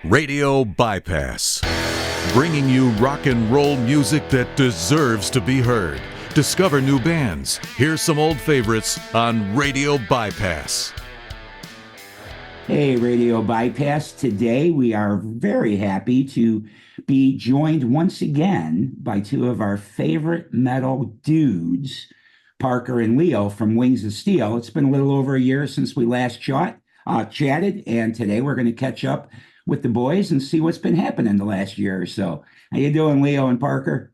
Radio Bypass, bringing you rock and roll music that deserves to be heard. Discover new bands. Here's some old favorites on Radio Bypass. Hey, Radio Bypass. Today we are very happy to be joined once again by two of our favorite metal dudes, Parker and Leo from Wings of Steel. It's been a little over a year since we last chatted, and today we're going to catch up with the boys and see what's been happening the last year or so. How you doing, Leo and Parker?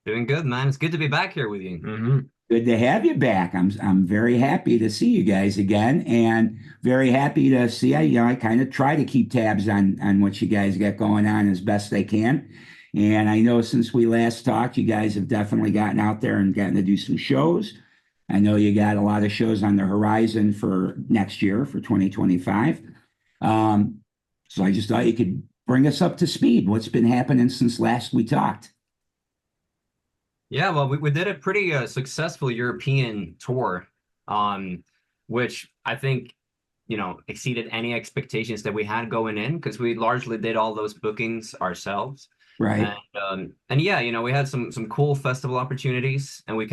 Doing good, man. It's good to be back here with you. Mm-hmm. Good to have you back. I'm very happy to see you guys again, and very happy to see. I kind of try to keep tabs on what you guys got going on as best I can. And I know since we last talked, you guys have definitely gotten out there and gotten to do some shows. I know you got a lot of shows on the horizon for next year, for 2025. So I just thought you could bring us up to speed. What's been happening since last we talked? Yeah, well, we did a pretty successful European tour, which I think, exceeded any expectations that we had going in, because we largely did all those bookings ourselves. Right. And yeah, we had some cool festival opportunities, and we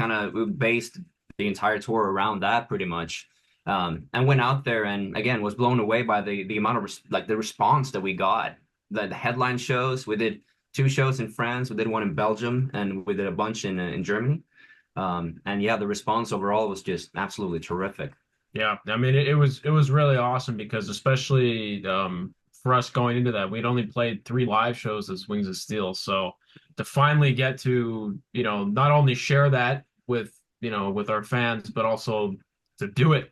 based the entire tour around that pretty much. And went out there and again was blown away by the amount of the response that we got. The headline shows, we did 2 shows in France, we did 1 in Belgium, and we did a bunch in Germany. And yeah, the response overall was just absolutely terrific. Yeah, I mean it was really awesome, because especially for us going into that, we'd only played 3 live shows as Wings of Steel, so to finally get to not only share that with with our fans, but also to do it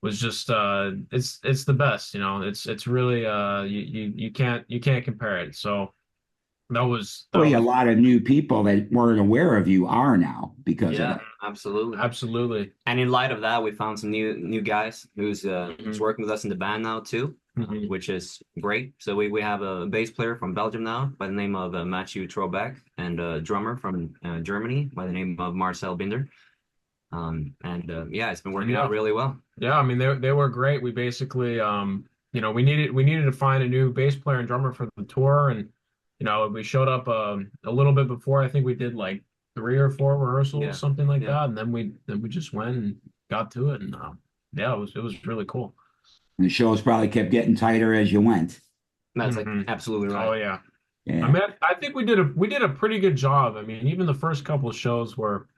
was just it's the best. It's really you can't compare it. So that was a lot of new people that weren't aware of you are now because of that. Absolutely. And in light of that, we found some new guys who's working with us in the band now too, which is great. So we have a bass player from Belgium now by the name of Matthew Trobeck, and a drummer from Germany by the name of Marcel Binder. Yeah, it's been working out really well. Yeah, I mean they were great. We basically we needed to find a new bass player and drummer for the tour, and we showed up a little bit before. I think we did like 3 or 4 rehearsals, something like that, and then we just went and got to it, and yeah, it was really cool. And the shows probably kept getting tighter as you went. That's absolutely right. Oh yeah. I mean, I think we did a pretty good job. I mean, even the first couple of shows were,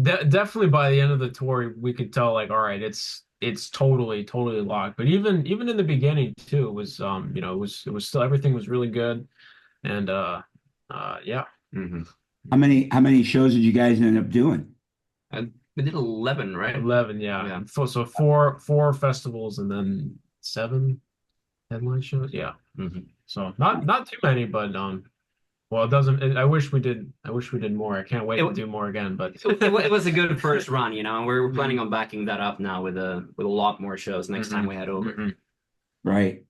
definitely by the end of the tour, we could tell all right, it's totally locked. But even in the beginning too, it was it was still, everything was really good, and yeah. How many shows did you guys end up doing? We did 11, right? 11, yeah. So 4 festivals and then 7 headline shows. Yeah. So not too many, but well, it doesn't. I wish we did more. I can't wait to do more again. But it was a good first run, and we're planning on backing that up now with a lot more shows next time we head over. Right.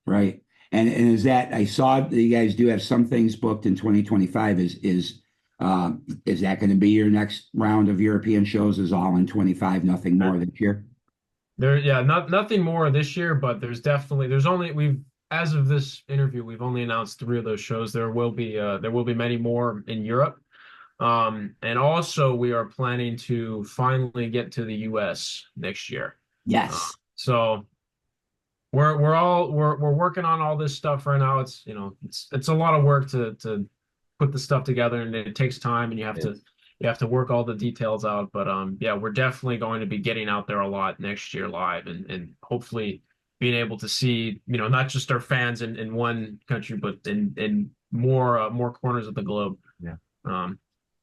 And is that, I saw that you guys do have some things booked in 2025. Is that going to be your next round of European shows? Is all in 25, nothing more this year? Nothing more this year, but as of this interview, we've only announced 3 of those shows. There will be many more in Europe, and also we are planning to finally get to the U.S. next year. Yes. So we're working on all this stuff right now. It's it's a lot of work to put the stuff together, and it takes time, and you have to work all the details out. But yeah, we're definitely going to be getting out there a lot next year live, and hopefully being able to see, not just our fans in one country, but in more corners of the globe. Yeah.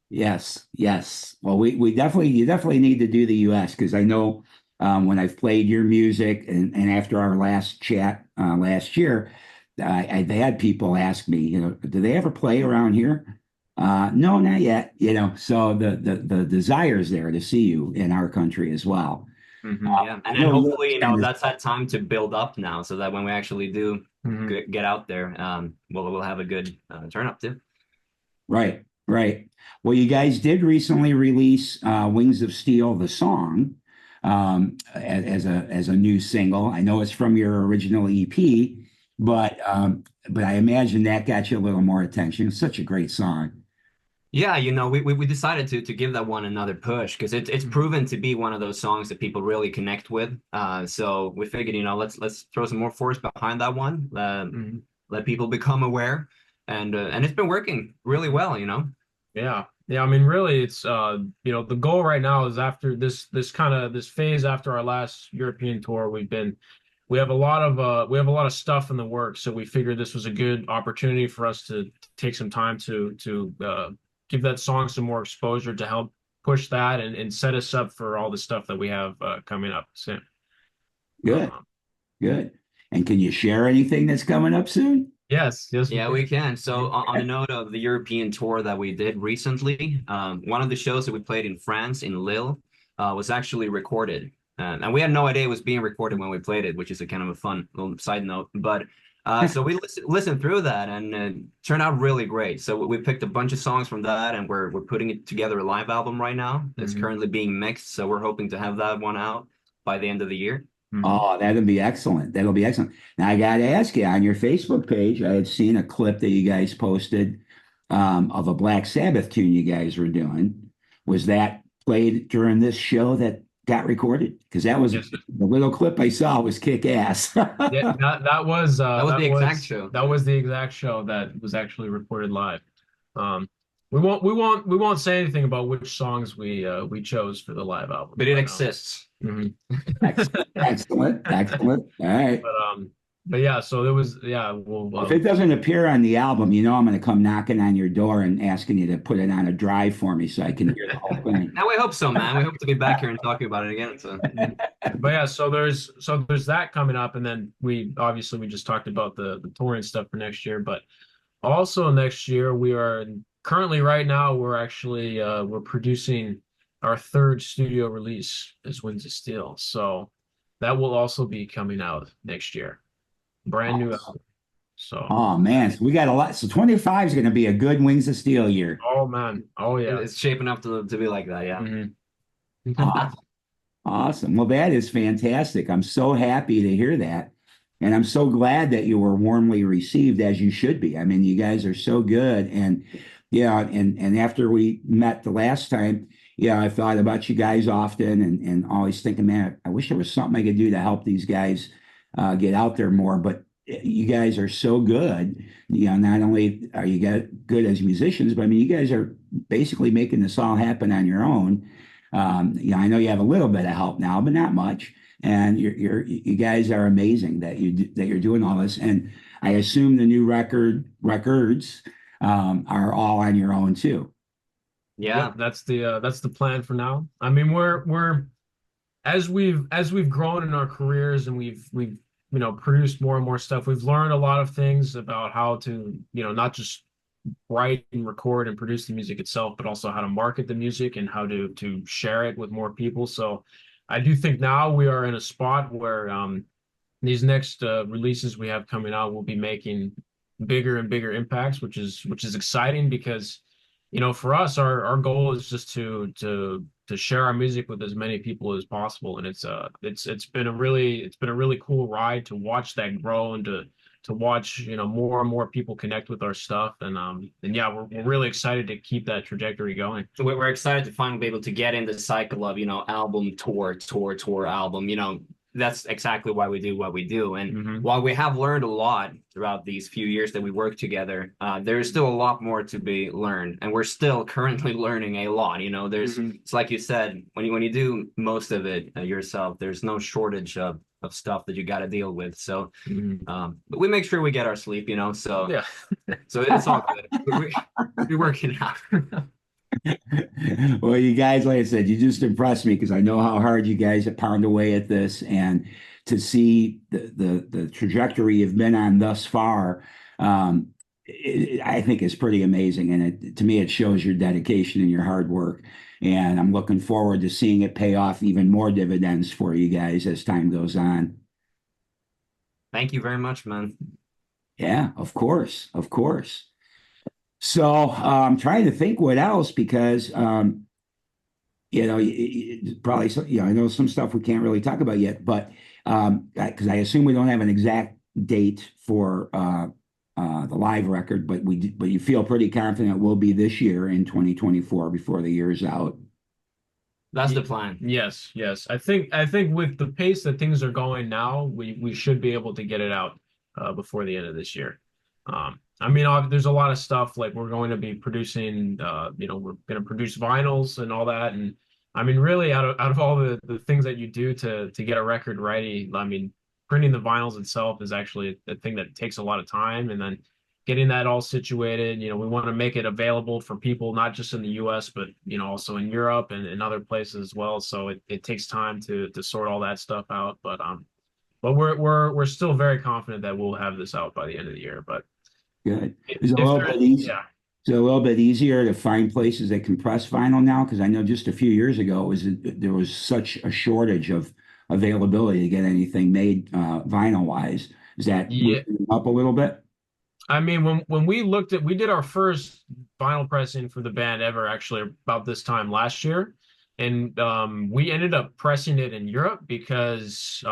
Yes. Well, you definitely need to do the U.S. because I know when I've played your music and after our last chat last year, I've had people ask me, do they ever play around here? No, not yet. So the desire is there to see you in our country as well. Yeah, and then hopefully, that's that time to build up now, so that when we actually do get out there, we'll have a good turn up too. Right. Well, you guys did recently release "Wings of Steel," the song, as a new single. I know it's from your original EP, but I imagine that got you a little more attention. It's such a great song. Yeah, we decided to give that one another push because it's proven to be one of those songs that people really connect with. So we figured, let's throw some more force behind that one, let people become aware, and it's been working really well, Yeah. Yeah, I mean, really, it's the goal right now is after this phase after our last European tour, we have a lot of stuff in the works, so we figured this was a good opportunity for us to take some time to give that song some more exposure to help push that and set us up for all the stuff that we have coming up soon. Good, good. And can you share anything that's coming up soon? Yes, yes, Yeah, we can. So on the note of the European tour that we did recently, one of the shows that we played in France, in Lille, was actually recorded. And we had no idea it was being recorded when we played it, which is a kind of a fun little side note. But so we listened through that, and it turned out really great. So we picked a bunch of songs from that, and we're putting it together a live album right now. It's currently being mixed, so we're hoping to have that one out by the end of the year. Oh, that'll be excellent. That'll be excellent. Now I got to ask you, on your Facebook page, I had seen a clip that you guys posted of a Black Sabbath tune you guys were doing. Was that played during this show that got recorded? Because that was the little clip I saw was kick ass. Yeah, that was the exact show. That was the exact show that was actually recorded live. We won't say anything about which songs we chose for the live album, but it exists. Excellent. All right. But yeah, so there was if it doesn't appear on the album, I'm going to come knocking on your door and asking you to put it on a drive for me so I can hear the whole thing. Now we hope so, man. We hope to be back here and talking about it again. So. But yeah, so there's that coming up, and then we just talked about the touring stuff for next year, but also next year we are currently right now we're actually we're producing our third studio release as Wings of Steel. So that will also be coming out next year. Brand new album. So oh man, so we got a lot. So 25 is going to be a good Wings of Steel year. Oh man. Oh yeah. It's shaping up to be like that, yeah. Awesome. Well, that is fantastic. I'm so happy to hear that. And I'm so glad that you were warmly received, as you should be. I mean, you guys are so good. And and after we met the last time, I thought about you guys often and always thinking, man, I wish there was something I could do to help these guys get out there more. But you guys are so good. Not only are you good as musicians, but I mean, you guys are basically making this all happen on your own. I know you have a little bit of help now, but not much. And you guys are amazing that you're doing all this. And I assume the new records are all on your own too. Yeah, that's the plan for now. I mean, we're as we've grown in our careers and we've produced more and more stuff. We've learned a lot of things about how to not just write and record and produce the music itself, but also how to market the music and how to share it with more people. So I do think now we are in a spot where these next releases we have coming out will be making bigger and bigger impacts, which is exciting because for us our goal is just to share our music with as many people as possible, and it's been a really cool ride to watch that grow and to watch more and more people connect with our stuff, and yeah, we're really excited to keep that trajectory going. So we're excited to finally be able to get in the cycle of album tour album. That's exactly why we do what we do. And while we have learned a lot throughout these few years that we work together, there is still a lot more to be learned, and we're still currently learning a lot. It's like you said, when you do most of it yourself, there's no shortage of stuff that you got to deal with. So, but we make sure we get our sleep. So yeah, so it's all good. We're working out. Well, you guys, like I said, you just impressed me because I know how hard you guys have pounded away at this, and to see the trajectory you've been on thus far, I think is pretty amazing. And to me, it shows your dedication and your hard work. And I'm looking forward to seeing it pay off even more dividends for you guys as time goes on. Thank you very much, man. Yeah, of course. So I'm trying to think what else, because probably I know some stuff we can't really talk about yet, but because I assume we don't have an exact date for the live record, but you feel pretty confident it will be this year in 2024 before the year's out. That's the plan. Yes, yes. I think with the pace that things are going now, we should be able to get it out before the end of this year. I mean, there's a lot of stuff like we're going to be producing. We're going to produce vinyls and all that, and I mean, really, out of all the things that you do to get a record ready, I mean, printing the vinyls itself is actually a thing that takes a lot of time, and then getting that all situated. We want to make it available for people not just in the U.S. but also in Europe and in other places as well. So it takes time to sort all that stuff out. But we're still very confident that we'll have this out by the end of the year. But good. It's a little bit easy. Yeah. It's a little bit easier to find places that can press vinyl now, because I know just a few years ago there was such a shortage of availability to get anything made vinyl wise. Is that up a little bit? I mean, when we did our first vinyl pressing for the band ever, actually about this time last year, and we ended up pressing it in Europe because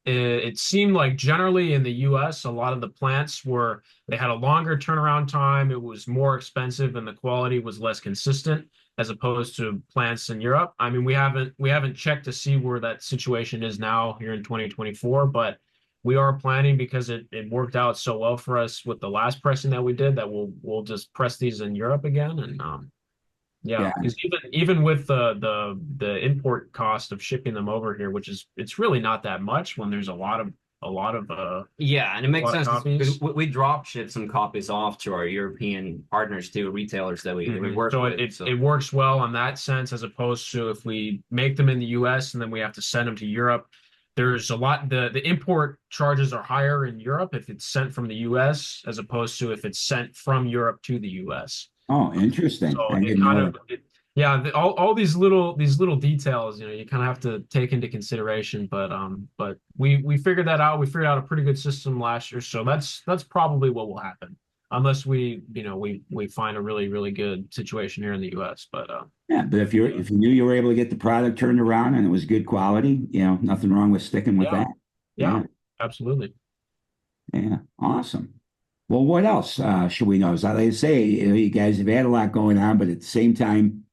it seemed like generally in the U.S. a lot of the plants they had a longer turnaround time, it was more expensive, and the quality was less consistent as opposed to plants in Europe. I mean, we haven't checked to see where that situation is now here in 2024, but we are planning, because it worked out so well for us with the last pressing that we did, that we'll just press these in Europe again. And yeah, because even with the import cost of shipping them over here, it's really not that much when there's a lot of yeah, and it makes sense because copies. we drop ship some copies off to our European partners too, retailers that we work with. So it works well in that sense, as opposed to if we make them in the US and then we have to send them to Europe. There's a lot, the import charges are higher in Europe if it's sent from the US as opposed to if it's sent from Europe to the US. Oh, interesting. So I it didn't kind know of yeah, all these little details, you kind of have to take into consideration. But we figured that out. We figured out a pretty good system last year, so that's probably what will happen, unless we find a really, really good situation here in the US. But yeah, but if you knew you were able to get the product turned around and it was good quality, nothing wrong with sticking with that. Yeah, absolutely. Yeah, awesome. Well, what else should we know? As I say, you guys have had a lot going on, but at the same time,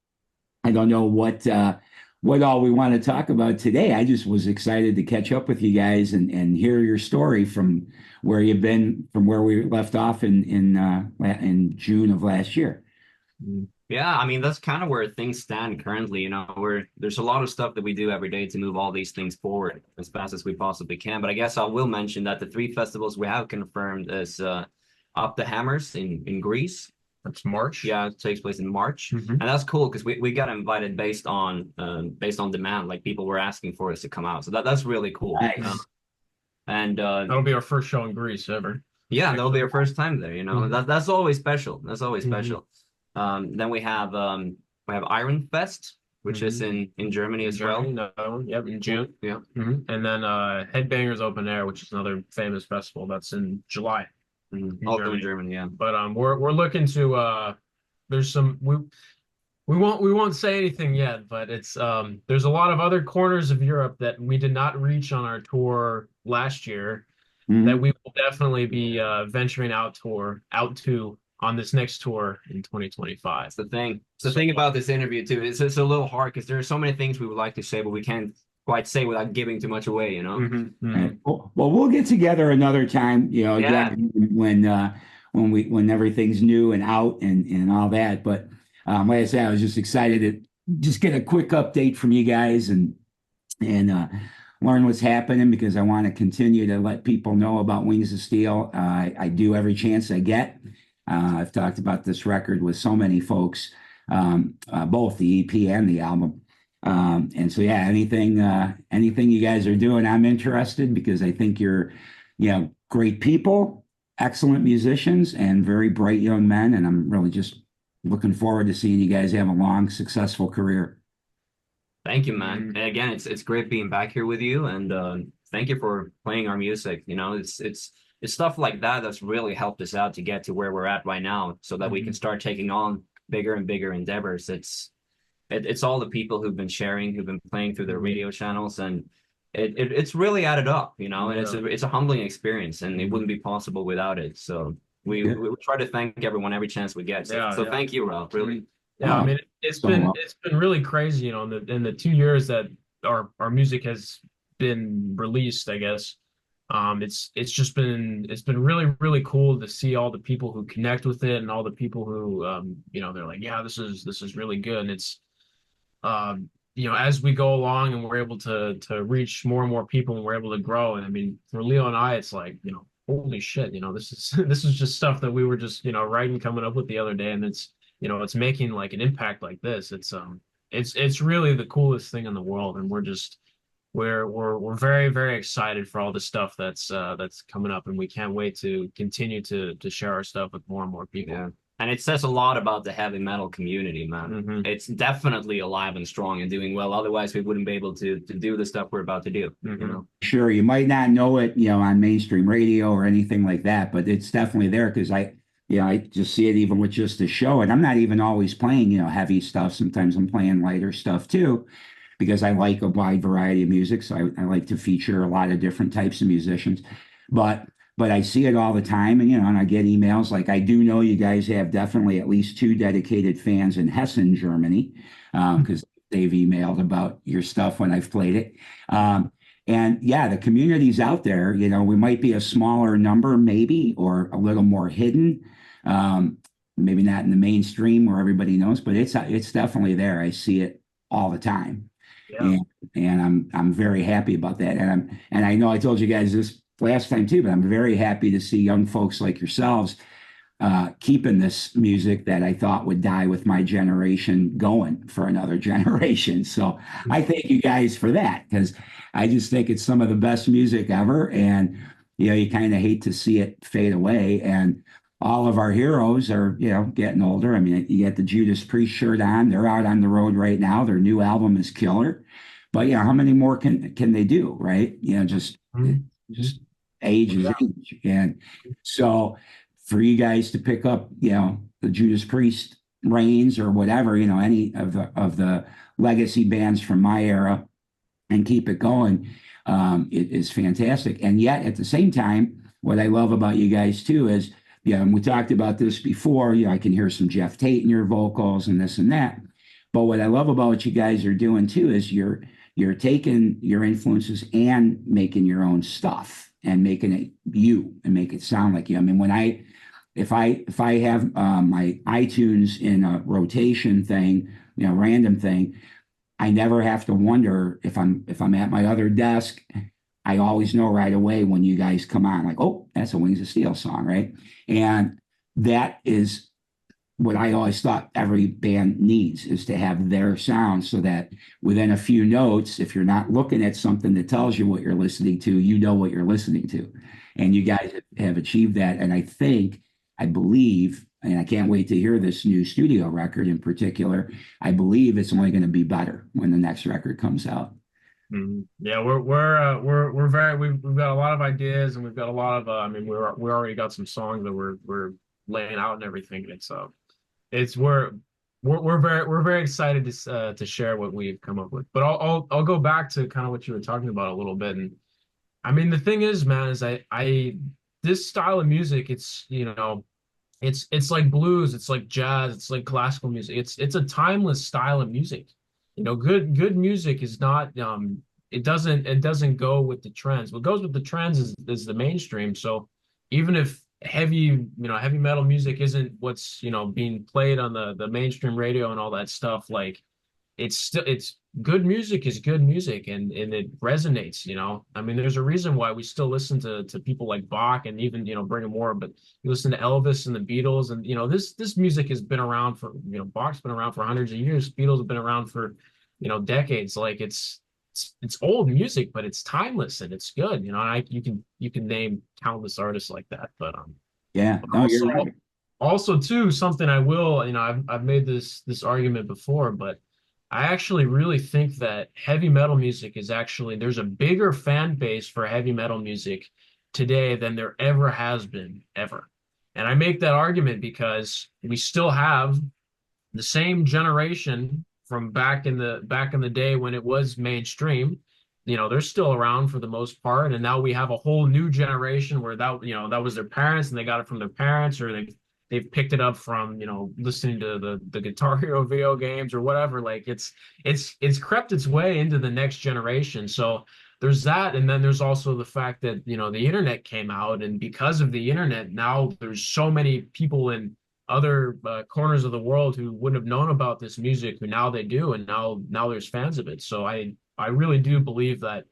I don't know what all we want to talk about today. I just was excited to catch up with you guys and hear your story from where you've been, from where we left off in June of last year. Yeah, I mean, that's kind of where things stand currently. There's a lot of stuff that we do every day to move all these things forward as fast as we possibly can. But I guess I will mention that the 3 festivals we have confirmed is Up the Hammers in Greece. That's March. Yeah, it takes place in March, and that's cool because we got invited based on demand. Like, people were asking for us to come out, so that's really cool. Nice. And that'll be our first show in Greece ever. Yeah, that'll be our first time there. That's always special. That's always special. Then we have Iron Fest, which is in Germany as well. Yep, in June. Yeah. And then Headbangers Open Air, which is another famous festival, that's in July. Also in Germany, yeah. But we're looking to there's some we won't say anything yet, but it's there's a lot of other corners of Europe that we did not reach on our tour last year that we will definitely be venturing out to on this next tour in 2025. It's the thing. It's the thing about this interview too. It's a little hard because there are so many things we would like to say, but we can't quite say without giving too much away, Well, we'll get together another time, again, when everything's new and out and all that. But like I said, I was just excited to just get a quick update from you guys and learn what's happening, because I want to continue to let people know about Wings of Steel. I do every chance I get. I've talked about this record with so many folks, both the EP and the album. And so, yeah, anything you guys are doing, I'm interested, because I think you're, great people, excellent musicians, and very bright young men. And I'm really just looking forward to seeing you guys have a long, successful career. Thank you, man. And again, it's great being back here with you, and thank you for playing our music. It's stuff like that that's really helped us out to get to where we're at right now, so that we can start taking on bigger and bigger endeavors. It's all the people who've been sharing, who've been playing through their radio channels, and it's really added up, you know, and Yeah. it's a humbling experience, and it wouldn't be possible without it. So Yeah. we try to thank everyone every chance we get. So Yeah, so yeah. thank you, Ralph. Really. Yeah, I Oh, mean so it's been really crazy, you know, in the 2 years that our music has been released, I guess. It's just it's been really, really cool to see all the people who connect with it and all the people who you know, they're like, yeah, this is really good. And it's you know, as we go along and we're able to reach more and more people and we're able to grow. And I mean, for Leo and I, it's like, you know, holy shit, you know, this is this is just stuff that we were just, you know, writing, coming up with the other day, and it's, you know, it's making like an impact like this. It's really the coolest thing in the world, and we're just we're very, very excited for all the stuff that's coming up, and we can't wait to continue to share our stuff with more and more people. Yeah. And it says a lot about the heavy metal community, man. Hmm. It's definitely alive and strong and doing well. Otherwise, we wouldn't be able to do the stuff we're about to do, you Hmm. know? sure, you might not know it, on mainstream radio or anything like that, but it's definitely there because I just see it even with just the show, and I'm not even always playing, heavy stuff. Sometimes I'm playing lighter stuff too, because I like a wide variety of music. So I like to feature a lot of different types of musicians, but I see it all the time, and and I get emails. Like I do know you guys have definitely at least two dedicated fans in Hessen, Germany, because they've emailed about your stuff when I've played it. And yeah, the community's out there. We might be a smaller number, maybe, or a little more hidden. Um, Maybe not in the mainstream where everybody knows, but it's definitely there. I see it all the time, Yeah. and I'm very happy about that. And I know I told you guys this last time too, but I'm very happy to see young folks like yourselves keeping this music that I thought would die with my generation going for another generation. So I thank you guys for that, because I just think it's some of the best music ever. And, you kind of hate to see it fade away. And all of our heroes are, getting older. I mean, you got the Judas Priest shirt on. They're out on the road right now. Their new album is killer. But how many more can they do, right? Mhm. Just age is age. And so for you guys to pick up, the Judas Priest reigns or whatever, any of the legacy bands from my era, and keep it going, it is fantastic. And yet at the same time, what I love about you guys too is, and we talked about this before, I can hear some Jeff Tate in your vocals and this and that. But what I love about what you guys are doing too is you're taking your influences and making your own stuff and making it you and make it sound like you. I mean, if I have my iTunes in a rotation thing, random thing, I never have to wonder if I'm at my other desk. I always know right away when you guys come on, like, oh, that's a Wings of Steel song, right? And that is what I always thought every band needs, is to have their sound, so that within a few notes, if you're not looking at something that tells you what you're listening to, you know what you're listening to. And you guys have achieved that. And I believe, and I can't wait to hear this new studio record in particular. I believe it's only going to be better when the next record comes out. Mhm. Yeah, we're very we've got a lot of ideas, and we've got a lot of I mean, we already got some songs that we're laying out and everything. It's we're very excited to share what we've come up with. But I'll go back to kind of what you were talking about a little bit. And I mean, the thing is, man, is I this style of music, it's, it's like blues, it's like jazz, it's like classical music. It's a timeless style of music. Good music is not it doesn't go with the trends. What goes with the trends is the mainstream. So even if heavy metal music isn't what's, being played on the mainstream radio and all that stuff, like it's good music is good music, and it resonates. I mean, there's a reason why we still listen to people like Bach, and even, Brigham Moore. But you listen to Elvis and the Beatles, and this music has been around for, Bach's been around for hundreds of years. Beatles have been around for, decades. Like it's old music, but it's timeless and it's good. You can name countless artists like that. But Yeah, no, also you're right. also too, something I will, I've made this argument before, but I actually really think that heavy metal music is actually, there's a bigger fan base for heavy metal music today than there ever has been, ever. And I make that argument because we still have the same generation from back in the day when it was mainstream. they're still around for the most part. And now we have a whole new generation where that was their parents and they got it from their parents, or they've picked it up from, listening to the Guitar Hero video games or whatever. Like it's crept its way into the next generation. So there's that. And then there's also the fact that, the internet came out, and because of the internet, now there's so many people in other corners of the world who wouldn't have known about this music, who now they do, and now there's fans of it. So I really do believe that,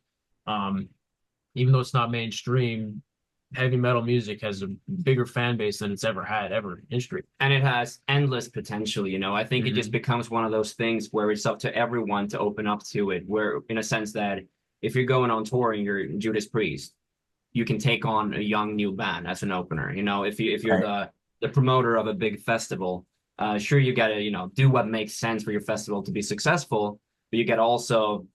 even though it's not mainstream, heavy metal music has a bigger fan base than it's ever had ever in history. And it has endless potential, I think it just becomes one of those things where it's up to everyone to open up to it, where in a sense that if you're going on tour and you're Judas Priest, you can take on a young new band as an opener. If you're the promoter of a big festival, sure, you got to, do what makes sense for your festival to be successful, but you got to also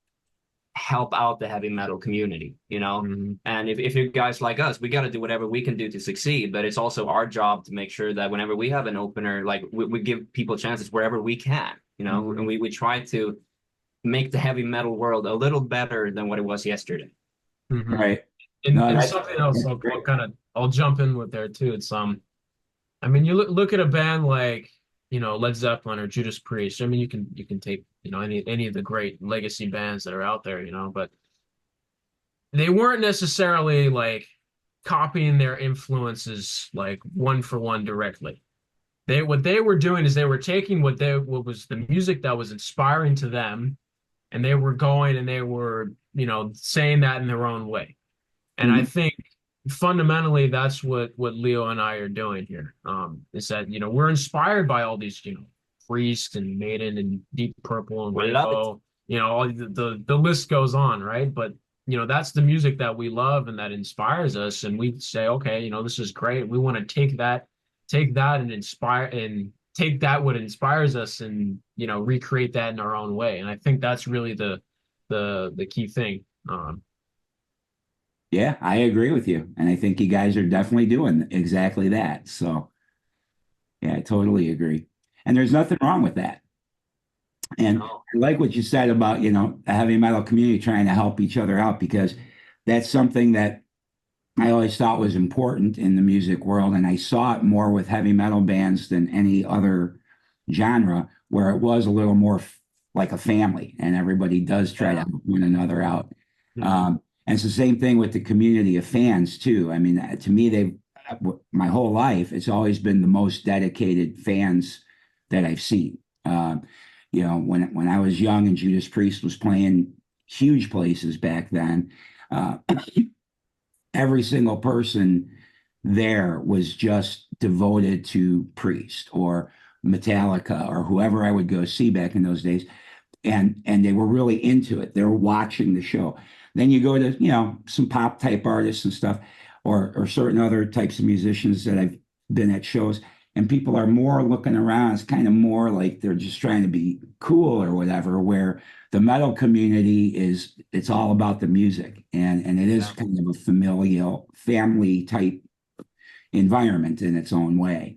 help out the heavy metal community, and if you guys like us, we got to do whatever we can do to succeed, but it's also our job to make sure that whenever we have an opener, like we give people chances wherever we can, and we try to make the heavy metal world a little better than what it was yesterday. Right. And something else I'll jump in with there too. It's I mean, you look at a band like, Led Zeppelin or Judas Priest. I mean, you can take, any of the great legacy bands that are out there, but they weren't necessarily like copying their influences like one for one directly. What they were doing is they were taking what was the music that was inspiring to them, and they were going and they were, saying that in their own way. And I think fundamentally that's what Leo and I are doing here. Is that, we're inspired by all these, Priest and Maiden and Deep Purple and Rainbow, all the list goes on, right? But that's the music that we love and that inspires us, and we say, okay, this is great. We want to take that and inspire, and take that what inspires us, and recreate that in our own way. And I think that's really the key thing. Yeah, I agree with you. And I think you guys are definitely doing exactly that. So, yeah, I totally agree. And there's nothing wrong with that. And I like what you said about, the heavy metal community trying to help each other out, because that's something that I always thought was important in the music world. And I saw it more with heavy metal bands than any other genre, where it was a little more like a family, and everybody does try to help one another out. And it's the same thing with the community of fans too. I mean, to me, my whole life, it's always been the most dedicated fans that I've seen. When I was young and Judas Priest was playing huge places back then, every single person there was just devoted to Priest or Metallica or whoever I would go see back in those days. And they were really into it. They were watching the show. Then you go to, some pop type artists and stuff, or certain other types of musicians that I've been at shows, and people are more looking around. It's kind of more like they're just trying to be cool or whatever, where the metal community it's all about the music. And it is kind of a familial, family type environment in its own way.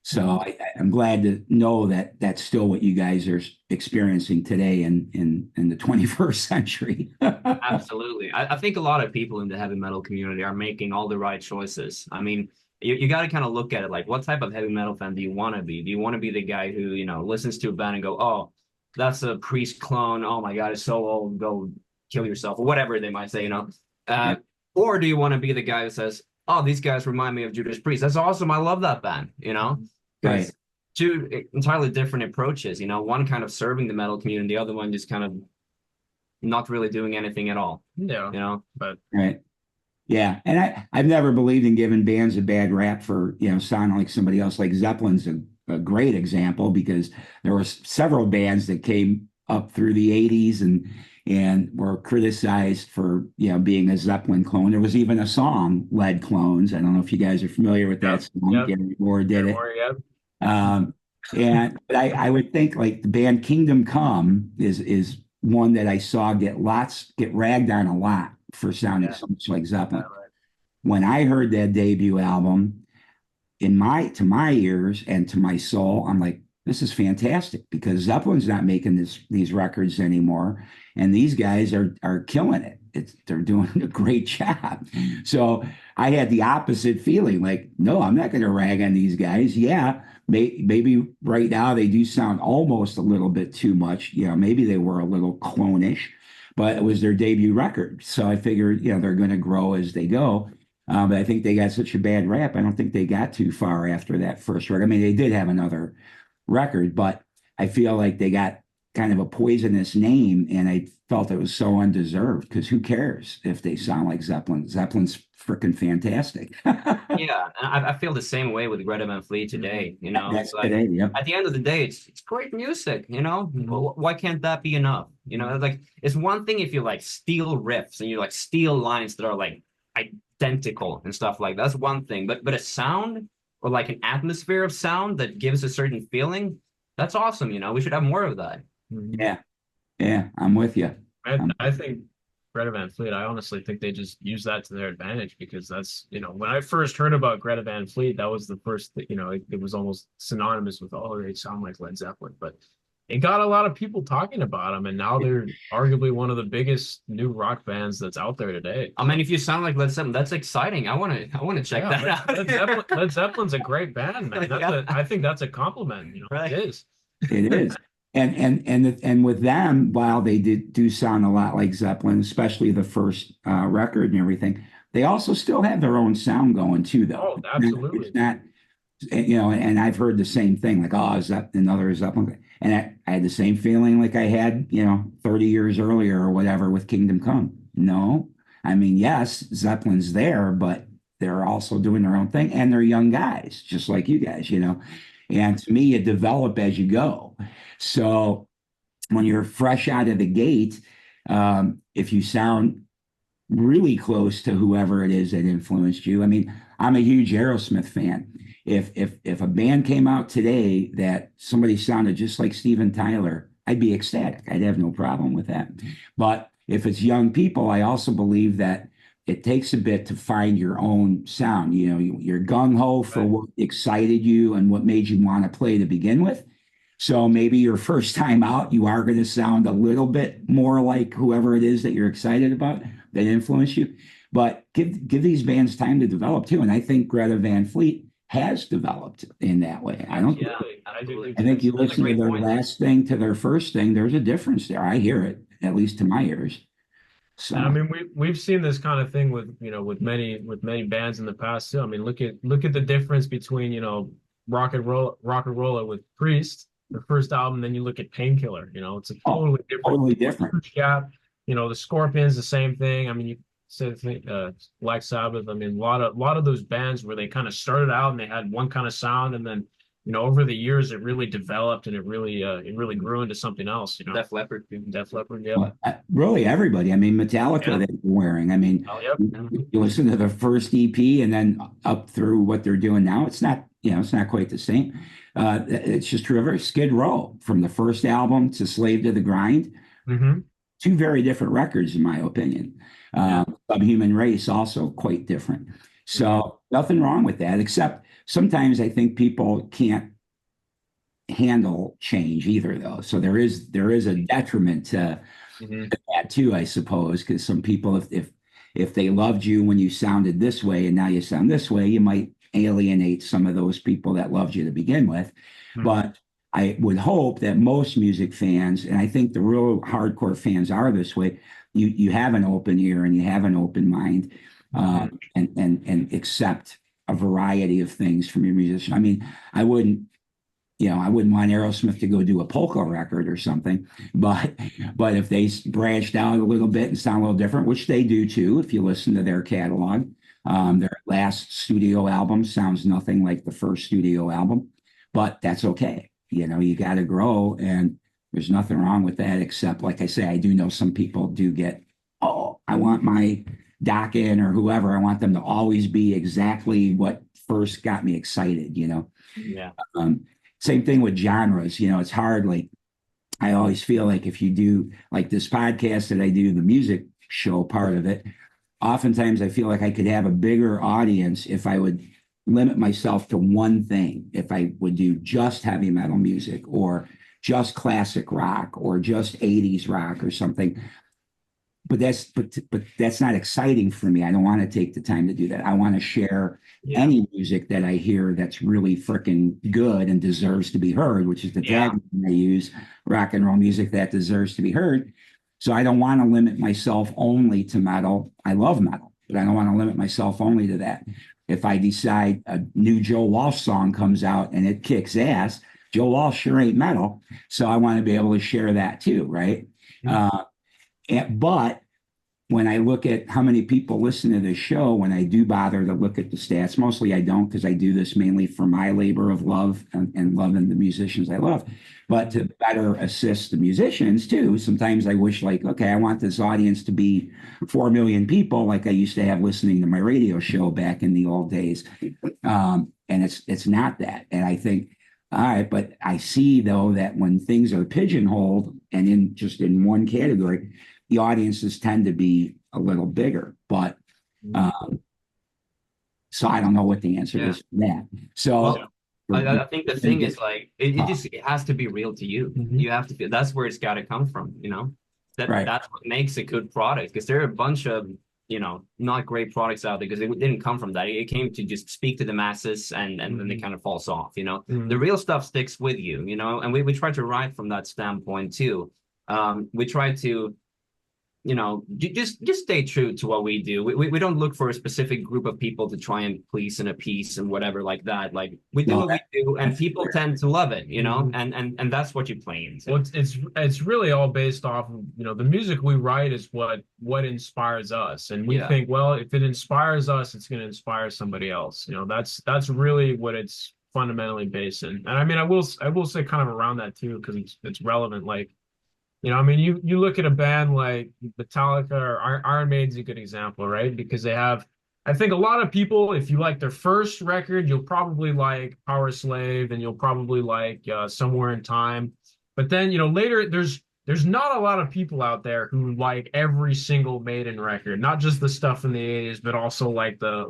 So I'm glad to know that that's still what you guys are experiencing today in the 21st century. Absolutely. I think a lot of people in the heavy metal community are making all the right choices. I mean, you got to kind of look at it like, what type of heavy metal fan do you want to be? Do you want to be the guy who, listens to a band and go, oh, that's a Priest clone. Oh my God, it's so old. Go kill yourself, or whatever they might say, Or do you want to be the guy who says, oh, these guys remind me of Judas Priest. That's awesome. I love that band, Right. Two entirely different approaches, one kind of serving the metal community, the other one just kind of not really doing anything at all. Yeah. But right. Yeah. And I've never believed in giving bands a bad rap for, sounding like somebody else. Like Zeppelin's a great example, because there were several bands that came up through the 80s and were criticized for, being a Zeppelin clone. There was even a song, Lead Clones. I don't know if you guys are familiar with that song. Yep. Gary Moore did it. Yep. But I would think like the band Kingdom Come is one that I saw get ragged on a lot for sounding so much like Zeppelin. Yeah, right. When I heard that debut album, to my ears and to my soul, I'm like, this is fantastic because Zeppelin's not making these records anymore, and these guys are killing it. They're doing a great job. So I had the opposite feeling, like, no, I'm not going to rag on these guys. Yeah, maybe right now they do sound almost a little bit too much. Maybe they were a little clone-ish, but it was their debut record. So I figured, they're going to grow as they go. But I think they got such a bad rap. I don't think they got too far after that first record. I mean, they did have another record, but I feel like they got kind of a poisonous name, and I felt it was so undeserved because who cares if they sound like Zeppelin? Zeppelin's freaking fantastic. Yeah, and I feel the same way with Greta Van Fleet today. That's It's like today, yep. at the end of the day, it's great music. Why can't that be enough? Like it's one thing if you like steal riffs and you like steal lines that are like identical and stuff like that. That's one thing, but a sound or like an atmosphere of sound that gives a certain feeling, that's awesome. We should have more of that. Yeah, I'm with you. I think Greta Van Fleet, I honestly think they just use that to their advantage because that's, when I first heard about Greta Van Fleet, that was the first, it was almost synonymous with, oh, they sound like Led Zeppelin, but it got a lot of people talking about them, and now they're arguably one of the biggest new rock bands that's out there today. I mean, if you sound like Led Zeppelin, that's exciting. I want to check that out. Led Zeppelin's a great band, man. I think that's a compliment. Right. It is. It is. And with them, while they do sound a lot like Zeppelin, especially the first record and everything, they also still have their own sound going too, though. Oh, absolutely. It's not, and I've heard the same thing, like, oh, is that another Zeppelin? And I had the same feeling like I had, 30 years earlier or whatever with Kingdom Come. No, I mean, yes, Zeppelin's there, but they're also doing their own thing, and they're young guys, just like you guys, And to me, you develop as you go. So when you're fresh out of the gate, if you sound really close to whoever it is that influenced you, I mean, I'm a huge Aerosmith fan. If a band came out today that somebody sounded just like Steven Tyler, I'd be ecstatic. I'd have no problem with that. But if it's young people, I also believe that it takes a bit to find your own sound. You're gung-ho for what excited you and what made you want to play to begin with. So maybe your first time out, you are going to sound a little bit more like whoever it is that you're excited about that influenced you. But give these bands time to develop too. And I think Greta Van Fleet has developed in that way. I think you listen to their last thing to their first thing, there's a difference there. I hear it, at least to my ears. So I mean, we've seen this kind of thing with many bands in the past too. I mean, look at the difference between Rock and Roller with Priest, the first album, then you look at Painkiller. It's a totally different. Gap. The Scorpions, the same thing. I mean, you said Black Sabbath. I mean, a lot of those bands where they kind of started out and they had one kind of sound, and then over the years it really developed and it really grew into something else. Def Leppard, yeah. Well, really everybody. I mean, Metallica that you're wearing. I mean, you listen to the first EP and then up through what they're doing now. It's not quite the same. It's just reverse. Skid Row, from the first album to Slave to the Grind. Mm-hmm. Two very different records, in my opinion. Subhuman Race, also quite different. So nothing wrong with that, except sometimes I think people can't handle change either, though. So there is a detriment to that too, I suppose, because some people, if they loved you when you sounded this way and now you sound this way, you might alienate some of those people that loved you to begin with. But I would hope that most music fans, and I think the real hardcore fans are this way, you have an open ear and you have an open mind, and accept a variety of things from your musician. I mean, I wouldn't want Aerosmith to go do a polka record or something, but if they branched out a little bit and sound a little different, which they do too, if you listen to their catalog, their last studio album sounds nothing like the first studio album, but that's okay. You got to grow, and there's nothing wrong with that, except, like I say, I do know some people do get, I want my Dokken or whoever, I want them to always be exactly what first got me excited, Yeah. Same thing with genres, it's hard. Like, I always feel like if you do like this podcast that I do, the music show part of it, oftentimes I feel like I could have a bigger audience if I would limit myself to one thing. If I would do just heavy metal music or just classic rock or just 80s rock or something. But that's not exciting for me. I don't want to take the time to do that. I want to share any music that I hear that's really freaking good and deserves to be heard, which is the tagline I use, rock and roll music that deserves to be heard. So I don't want to limit myself only to metal. I love metal, but I don't want to limit myself only to that. If I decide a new Joe Walsh song comes out and it kicks ass, Joe Walsh sure ain't metal. So I want to be able to share that too, right? But when I look at how many people listen to this show, when I do bother to look at the stats, mostly I don't, because I do this mainly for my labor of love and loving the musicians I love, but to better assist the musicians too. Sometimes I wish, like, okay, I want this audience to be 4 million people, like I used to have listening to my radio show back in the old days. And it's not that. And I think, all right, but I see though that when things are pigeonholed and in one category, the audiences tend to be a little bigger, but so I don't know what the answer is for that. So I think the thing is, like, it has to be real to you. You have to feel that's where it's got to come from, that's what makes a good product, because there are a bunch of not great products out there because it didn't come from that. It came to just speak to the masses, and then it kind of falls off. The real stuff sticks with you, and we try to write from that standpoint too. We try to just stay true to what we do. We don't look for a specific group of people to try and please and appease and whatever like that. Like, we do what we do, and people tend to love it, and that's what you play into. Well, it's really all based off of, the music we write is what inspires us, and we think, well, if it inspires us, it's going to inspire somebody else. That's really what it's fundamentally based in. And I mean, I will say kind of around that too, because it's relevant. Like, you look at a band like Metallica or Iron Maiden's a good example, right? Because they have, I think a lot of people, if you like their first record, you'll probably like Power Slave, and you'll probably like Somewhere in Time. But then, later there's not a lot of people out there who like every single Maiden record, not just the stuff in the 80s, but also like the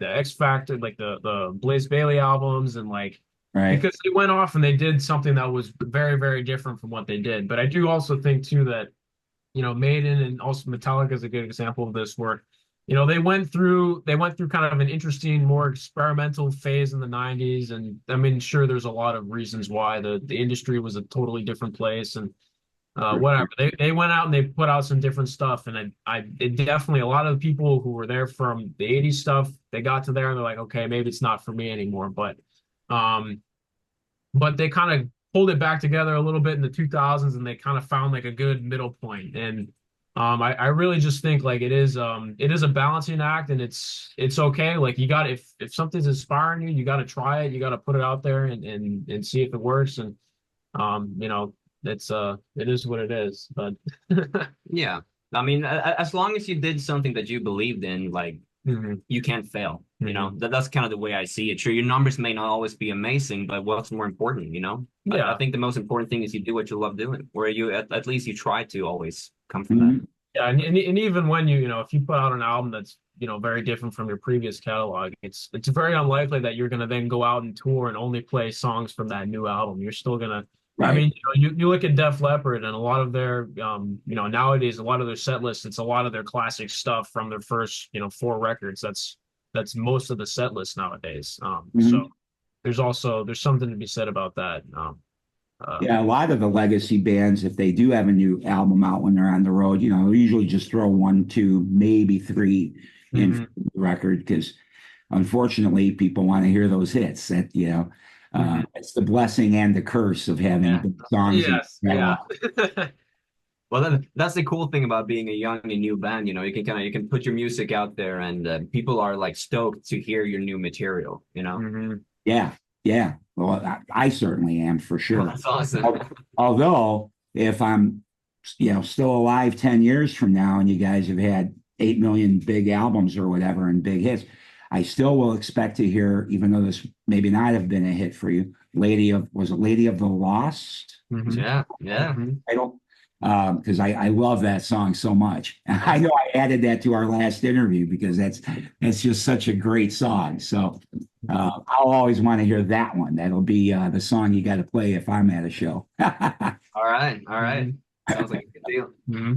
X Factor, like the Blaze Bayley albums, and like, right, because they went off and they did something that was very, very different from what they did. But I do also think too that, Maiden and also Metallica is a good example of this, where, they went through kind of an interesting, more experimental phase in the 90s. And I mean, sure, there's a lot of reasons why the industry was a totally different place, and whatever. They went out and they put out some different stuff. And it definitely, a lot of the people who were there from the 80s stuff, they got to there and they're like, okay, maybe it's not for me anymore. But they kind of pulled it back together a little bit in the 2000s, and they kind of found like a good middle point. And I really just think like it is a balancing act, and it's okay. Like, you got, if something's inspiring you, you got to try it, you got to put it out there and see if it works. And it is what it is. But yeah, I mean, as long as you did something that you believed in, like, you can't fail. That's kind of the way I see it. Sure, your numbers may not always be amazing, but what's more important, I think the most important thing is you do what you love doing, where you at least you try to always come from that. Yeah, and even when if you put out an album that's very different from your previous catalog, it's very unlikely that you're going to then go out and tour and only play songs from that new album. You're still going to, I mean, you look at Def Leppard, and a lot of their, nowadays, a lot of their set lists, it's a lot of their classic stuff from their first, 4 records. That's most of the set list nowadays. So there's something to be said about that. A lot of the legacy bands, if they do have a new album out when they're on the road, they usually just throw 1, 2, maybe 3 in for the record, because unfortunately people want to hear those hits. That it's the blessing and the curse of having big songs. Yes, Well, that's the cool thing about being a young and new band. You can put your music out there, and people are like stoked to hear your new material. Yeah. Well, I certainly am, for sure. That's awesome. Although, if I'm, still alive 10 years from now, and you guys have had 8 million big albums or whatever and big hits, I still will expect to hear, even though this maybe not have been a hit for you, Lady of the Lost? Yeah. Title. because I love that song so much. I know I added that to our last interview because that's just such a great song. So I'll always want to hear that one. That'll be the song you got to play if I'm at a show. All right. Sounds like a good deal. Mm-hmm.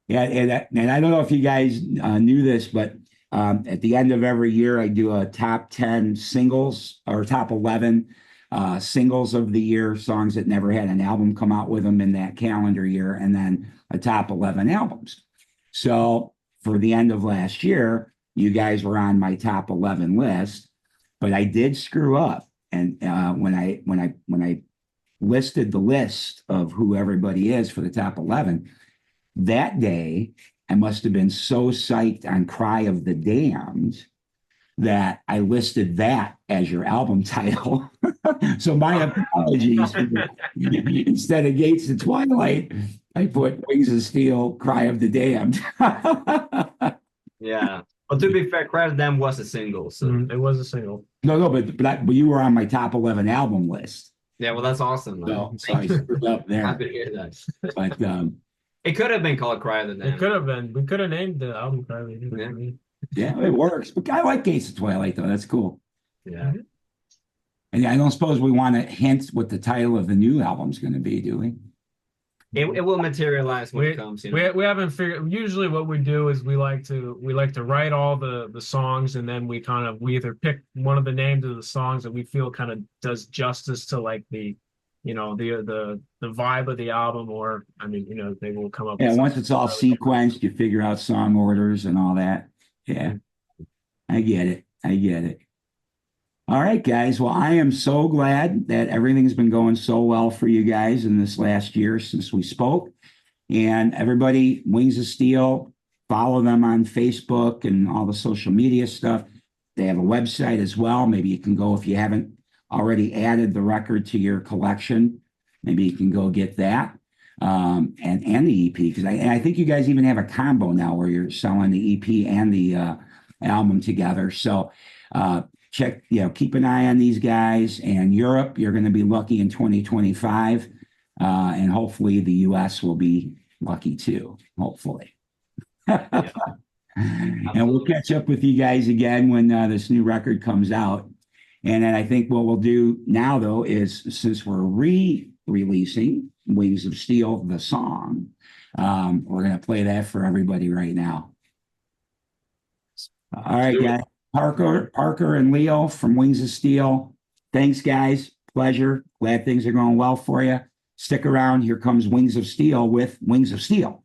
Yeah, and I don't know if you guys knew this, but at the end of every year, I do a top 10 singles or top 11 singles of the year, songs that never had an album come out with them in that calendar year, and then a top 11 albums. So for the end of last year, you guys were on my top 11 list, but I did screw up. And when I listed the list of who everybody is for the top 11, that day, I must have been so psyched on Cry of the Damned that I listed that as your album title. So my apologies. Instead of Gates of Twilight, I put Wings of Steel, Cry of the Damned. Yeah. Well, to be fair, Cry of the Damned was a single. So It was a single. No, but you were on my top 11 album list. yeah, well, that's awesome. Man. So I screwed up there. Happy to hear that. But It could have been called Cry of the It Damned. could have been. We could have named the album Cry of the Damned. yeah, it works. But I like Gates of Twilight, though. That's cool. Yeah. And I don't suppose we want to hint what the title of the new album's going to be, do we? It will materialize when it comes. You know? We haven't figured. Usually, what we do is we like to write all the songs, and then we either pick one of the names of the songs that we feel kind of does justice to like the vibe of the album, or I mean, they will come up. Yeah, with once it's all sequenced, you figure out song orders and all that. Yeah, I get it. All right, guys. Well, I am so glad that everything's been going so well for you guys in this last year since we spoke. And everybody, Wings of Steel, follow them on Facebook and all the social media stuff. They have a website as well. Maybe you can go if you haven't already added the record to your collection. Maybe you can go get that and the EP, because I think you guys even have a combo now where you're selling the EP and the album together. So check, keep an eye on these guys. And Europe, you're going to be lucky in 2025, and hopefully the US will be lucky too. Hopefully. Yeah. And we'll catch up with you guys again when this new record comes out. And then I think what we'll do now, though, is since we're re-releasing Wings of Steel, the song, we're going to play that for everybody right now. All right, guys. Parker and Leo from Wings of Steel. Thanks, guys. Pleasure. Glad things are going well for you. Stick around. Here comes Wings of Steel with Wings of Steel.